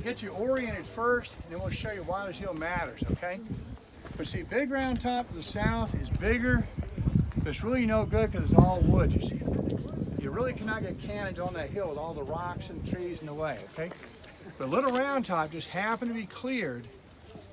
get you oriented first, and then we'll show you why this hill matters, okay? But see, Big Round Top to the south is bigger, but it's really no good because it's all wood, you see. You really cannot get cannons on that hill with all the rocks and trees in the way, okay? But Little Round Top just happened to be cleared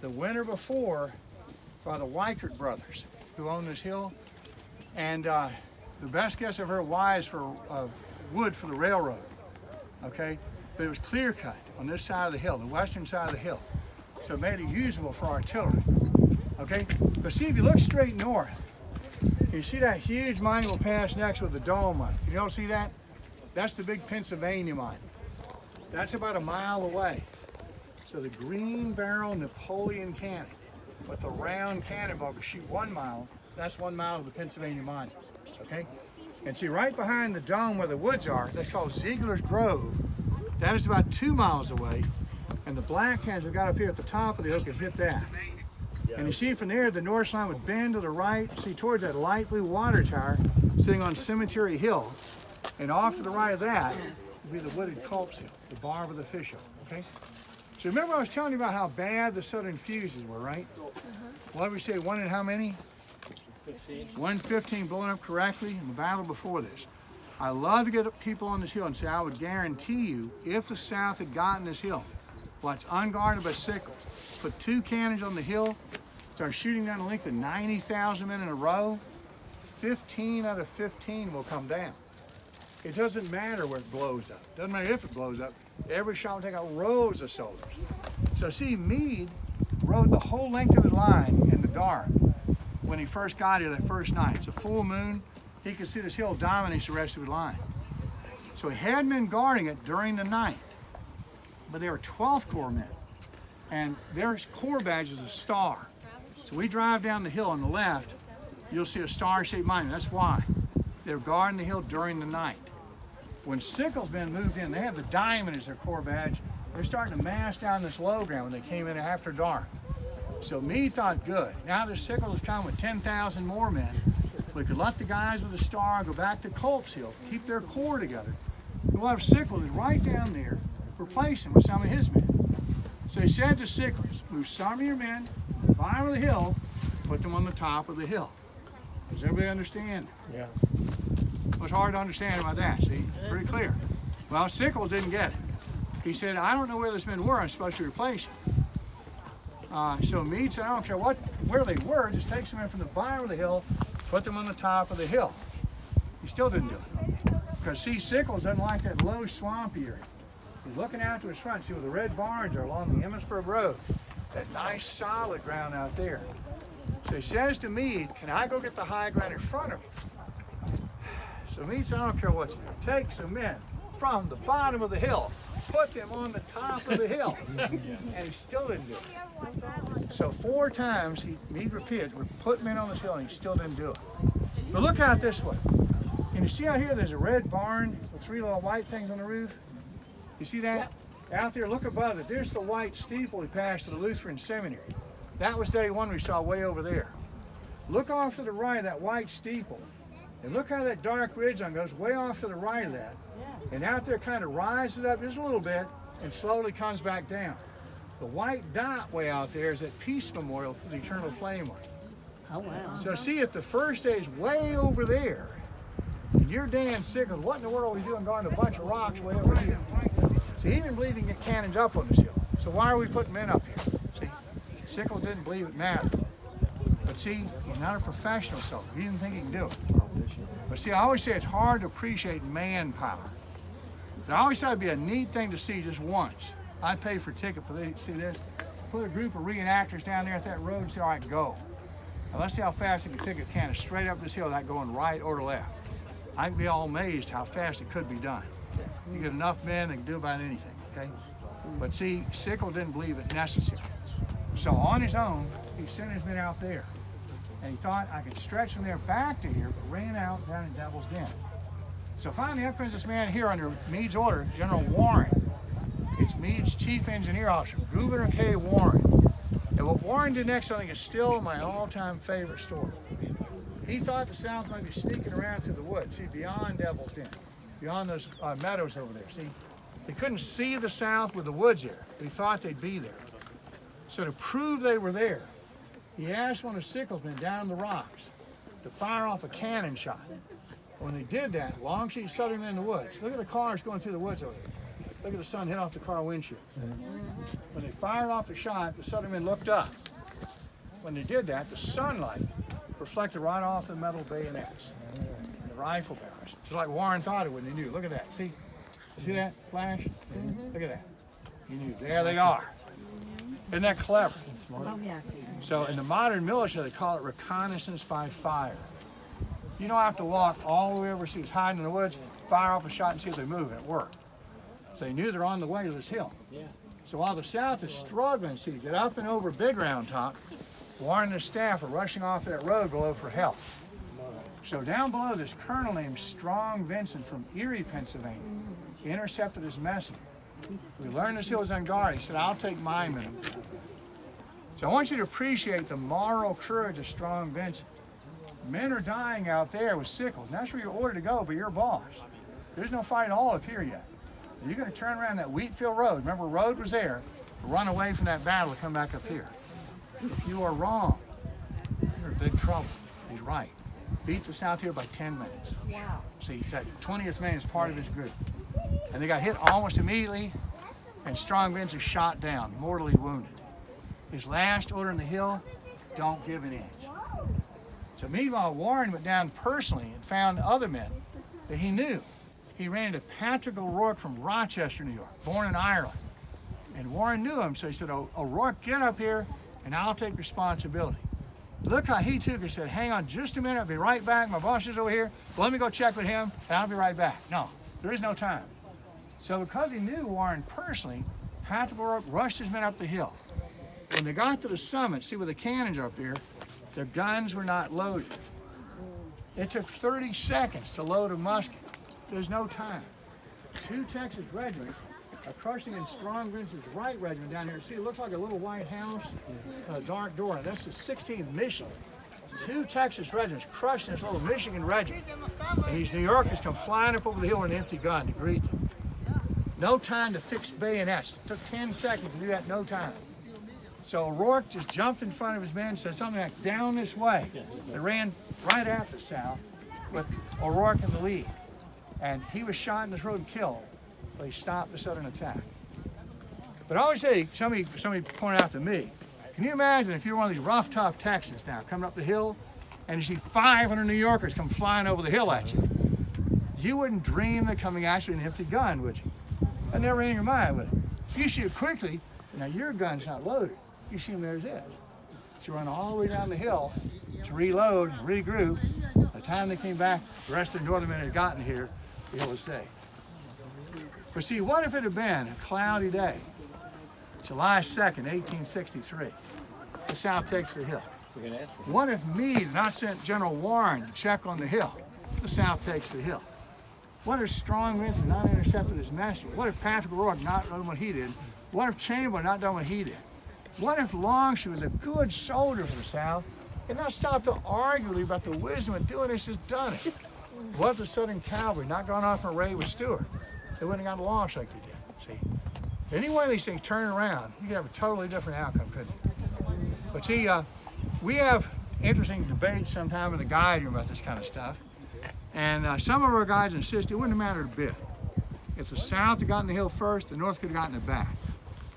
the winter before by the Weichert brothers who own this hill. And the best guess I've heard why is for wood for the railroad, okay? But it was clear cut on this side of the hill, the western side of the hill. So it made it usable for artillery, okay? But see, if you look straight north, you see that huge monument pass next with the dome on it. You don't see that? That's the big Pennsylvania monument. That's about a mile away. So the green barrel Napoleon cannon, with the round cannonball can shoot 1 mile. That's 1 mile of the Pennsylvania monument, okay? And see, right behind the dome where the woods are, that's called Ziegler's Grove. That is about 2 miles away. And the black cannons we got up here at the top of the hill can hit that. And you see from there, the north line would bend to the right, see towards that light blue water tower sitting on Cemetery Hill. And off to the right of that would be the wooded Culp's Hill, the bar with the fish hill, okay? So remember I was telling you about how bad the Southern fuses were, right? What did we say, 1 in how many? 115 blown up correctly in the battle before this. I love to get people on this hill and say I would guarantee you if the South had gotten this hill, while it's unguarded by sickles, put 2 cannons on the hill, start shooting down the length of 90,000 men in a row, 15 out of 15 will come down. It doesn't matter where it blows up. Doesn't matter if it blows up. Every shot will take out rows of soldiers. So see, Meade rode the whole length of the line in the dark when he first got here that first night. It's a full moon. He could see this hill dominates the rest of the line. So he had men guarding it during the night, but they were 12th Corps men, and their corps badge is a star. So we drive down the hill on the left, you'll see a star-shaped monument. That's why. They're guarding the hill during the night. When Sickles' men moved in, they have the diamond as their corps badge. They're starting to mass down this low ground when they came in after dark. So Meade thought, good. Now that Sickles has come with 10,000 more men, we could let the guys with the star go back to Culp's Hill, keep their corps together. We'll have Sickles right down there, replace him with some of his men. So he said to Sickles, move some of your men, bottom of the hill, put them on the top of the hill. Does everybody understand? Yeah. What's hard to understand about that? See, pretty clear. Well, Sickles didn't get it. He said, I don't know where those men were, I'm supposed to replace them. So Meade said, I don't care where they were, just take some men from the bottom of the hill, put them on the top of the hill. He still didn't do it. Because see, Sickles doesn't like that low swampy area. He's looking out to his front, see where the red barns are along the Emmitsburg Road. That nice solid ground out there. So he says to Meade, can I go get the high ground in front of me? So Meade said, I don't care what you do. Take some men from the bottom of the hill, put them on the top of the hill. And he still didn't do it. So 4 times, Meade repeated, we put men on this hill, and he still didn't do it. But look out this way. Can you see out here there's a red barn with 3 little white things on the roof? You see that? Yep. Out there, look above it. There's the white steeple we passed to the Lutheran Seminary. That was day 1 we saw way over there. Look off to the right of that white steeple. And look how that dark ridge line goes way off to the right of that. And out there kind of rises up just a little bit and slowly comes back down. The white dot way out there is that peace memorial for the eternal flame on it. Oh, wow. So see, if the first day is way over there, and you're Dan Sickles, what in the world are we doing guarding a bunch of rocks way over here? See, he didn't believe he can get cannons up on this hill. So why are we putting men up here? See, Sickles didn't believe it mattered. But see, he's not a professional soldier. He didn't think he can do it. But see, I always say it's hard to appreciate manpower. But I always thought it'd be a neat thing to see just once. I'd pay for a ticket for this. See this? Put a group of reenactors down there at that road and say, all right, go. Now let's see how fast they can take a cannon straight up this hill without going right or left. I can be all amazed how fast it could be done. You get enough men, they can do about anything, okay? But see, Sickles didn't believe it necessary. So on his own, he sent his men out there. And he thought I could stretch from there back to here, but ran out down in Devil's Den. So finally up comes this man here under Meade's order, General Warren. It's Meade's chief engineer officer, Gouverneur K. Warren. And what Warren did next, I think, is still my all-time favorite story. He thought the South might be sneaking around to the woods, see, beyond Devil's Den, beyond those meadows over there, see? He couldn't see the South with the woods there, but he thought they'd be there. So to prove they were there, he asked one of the sicklemen down the rocks to fire off a cannon shot. When they did that, Longstreet Southern in the woods. Look at the cars going through the woods over there. Look at the sun hit off the car windshield. When they fired off the shot, the Southern men looked up. When they did that, the sunlight reflected right off the metal bayonets and the rifle barrels. Just like Warren thought it when he knew. Look at that. See? You see that flash? Look at that. He knew. There they are. Isn't that clever? Oh, yeah. So in the modern military, they call it reconnaissance by fire. You don't have to walk all the way over, see who's hiding in the woods, fire off a shot and see if they move, and it worked. So they knew they're on the way to this hill. So while the South is struggling to get up and over Big Round Top, Warren and his staff are rushing off that road below for help. So down below, this colonel named Strong Vincent from Erie, Pennsylvania, intercepted his messenger. We learned this hill was unguarded. He said, I'll take my men. So I want you to appreciate the moral courage of Strong Vincent. Men are dying out there with sickles. And that's where you're ordered to go, but you're boss. There's no fight all up here yet. You're going to turn around that Wheatfield Road. Remember, road was there. Run away from that battle and come back up here. If you are wrong, you're in big trouble. He's right. Beat the South here by 10 minutes. Wow. See, that 20th man is part of his group. And they got hit almost immediately, and Strong Vincent shot down, mortally wounded. His last order in the hill, don't give an inch. So meanwhile, Warren went down personally and found other men that he knew. He ran into Patrick O'Rourke from Rochester, New York, born in Ireland. And Warren knew him, so he said, O'Rourke, get up here, and I'll take responsibility. Look how he took it and said, hang on just a minute, I'll be right back. My boss is over here. Well, let me go check with him, and I'll be right back. No, there is no time. So because he knew Warren personally, Patrick O'Rourke rushed his men up the hill. When they got to the summit, see where the cannons are up there, their guns were not loaded. It took 30 seconds to load a musket. There's no time. 2 Texas regiments are crushing in Strong Vincent's right regiment down here. See, it looks like a little white house, a dark door. That's the 16th Michigan. 2 Texas regiments crushed this little Michigan regiment. And these New Yorkers come flying up over the hill with an empty gun to greet them. No time to fix bayonets. It took 10 seconds to do that, no time. So O'Rourke just jumped in front of his men and said something like, down this way. They ran right at the South with O'Rourke in the lead. And he was shot in this road and killed, but he stopped the Southern attack. But I always say, somebody pointed out to me, can you imagine if you're one of these rough, tough Texans now, coming up the hill, and you see 500 New Yorkers come flying over the hill at you? You wouldn't dream of coming at you with an empty gun, would you? That never entered your mind, would it? If you shoot quickly, now your gun's not loaded. You shoot them, there's it. So you run all the way down the hill to reload, regroup. By the time they came back, the rest of the northern men had gotten here, the hill was safe. But see, what if it had been a cloudy day, July 2nd, 1863? The South takes the hill. What if Meade had not sent General Warren to check on the hill? The South takes the hill. What if Strong Vincent not intercepted his messenger? What if Patrick O'Rourke not done what he did? What if Chamberlain not done what he did? What if Longstreet was a good soldier for the South and not stopped to argue about the wisdom of doing this, just done it? What if the Southern Cavalry not gone off on a raid with Stewart? They wouldn't have gotten lost like they did, see? Any one of these things turn around, you could have a totally different outcome, couldn't you? But see, we have interesting debates sometime in the guide room about this kind of stuff. And some of our guys insist it wouldn't have mattered a bit. If the South had gotten the hill first, the North could have gotten it back.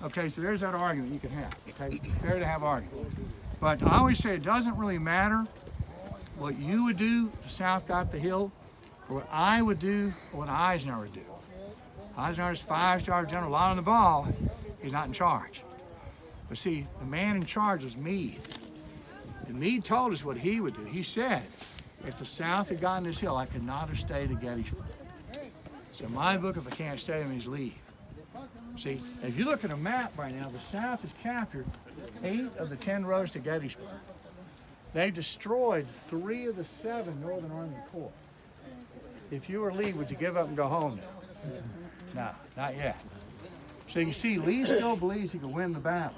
Okay, so there's that argument you could have. Okay, fair to have argument. But I always say it doesn't really matter what you would do if the South got the hill, or what I would do, or what Eisenhower would do. Eisenhower's 5-star general, a lot on the ball, he's not in charge. But see, the man in charge was Meade. And Meade told us what he would do. He said, if the South had gotten this hill, I could not have stayed at Gettysburg. So in my book, if I can't stay, that means leave. See, if you look at a map right now, the South has captured 8 of the 10 roads to Gettysburg. They've destroyed 3 of the 7 Northern Army Corps. If you were Lee, would you give up and go home now? No, not yet. So you see, Lee still believes he can win the battle.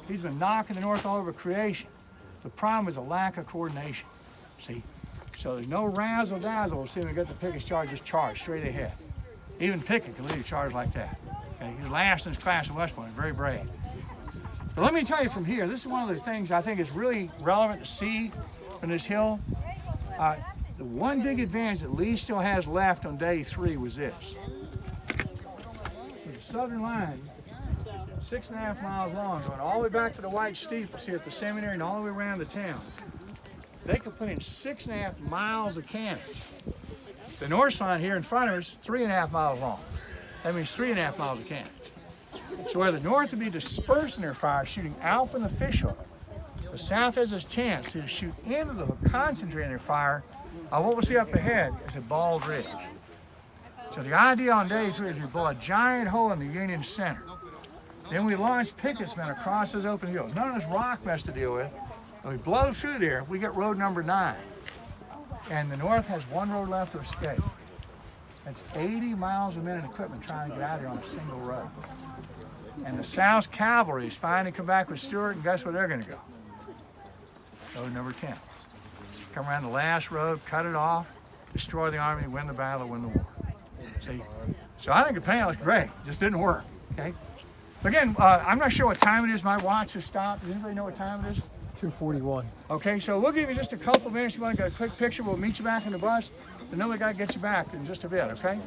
He's been knocking the North all over creation. The problem is a lack of coordination, see? So there's no razzle-dazzle. We'll see when we get the pickets charge, just charge straight ahead. Even Pickett could lead a charge like that. Okay, he's last in his class at West Point, very brave. But let me tell you from here, this is one of the things I think is really relevant to see from this hill. The one big advantage that Lee still has left on day 3 was this. The southern line, 6.5 miles long, going all the way back to the White Steeples here at the seminary and all the way around the town. They could put in 6.5 miles of cannons. The north line here in front of us, 3.5 miles long. That means 3.5 miles of cannons. So where the north would be dispersing their fire, shooting out from the fishhook, the south has a chance to shoot into the hook, concentrating their fire. What we'll see up ahead is a bald ridge. So the idea on day 3 is we blow a giant hole in the Union center. Then we launch Pickett's men across those open hills. None of this rock mess to deal with. And we blow through there, we get road number 9. And the north has one road left to escape. That's 80 miles a minute equipment trying to get out of here on a single road. And the South's cavalry is finally come back with Stuart, and guess where they're going to go? Road number 10. Come around the last road, cut it off, destroy the army, win the battle, win the war. See? So I think the plan was great, just didn't work. Okay. Again, I'm not sure what time it is. My watch has stopped. Does anybody know what time it is? 2:41. Okay, so we'll give you just a couple minutes. You want to get a quick picture? We'll meet you back in the bus. But then we got to get you back in just a bit. Okay.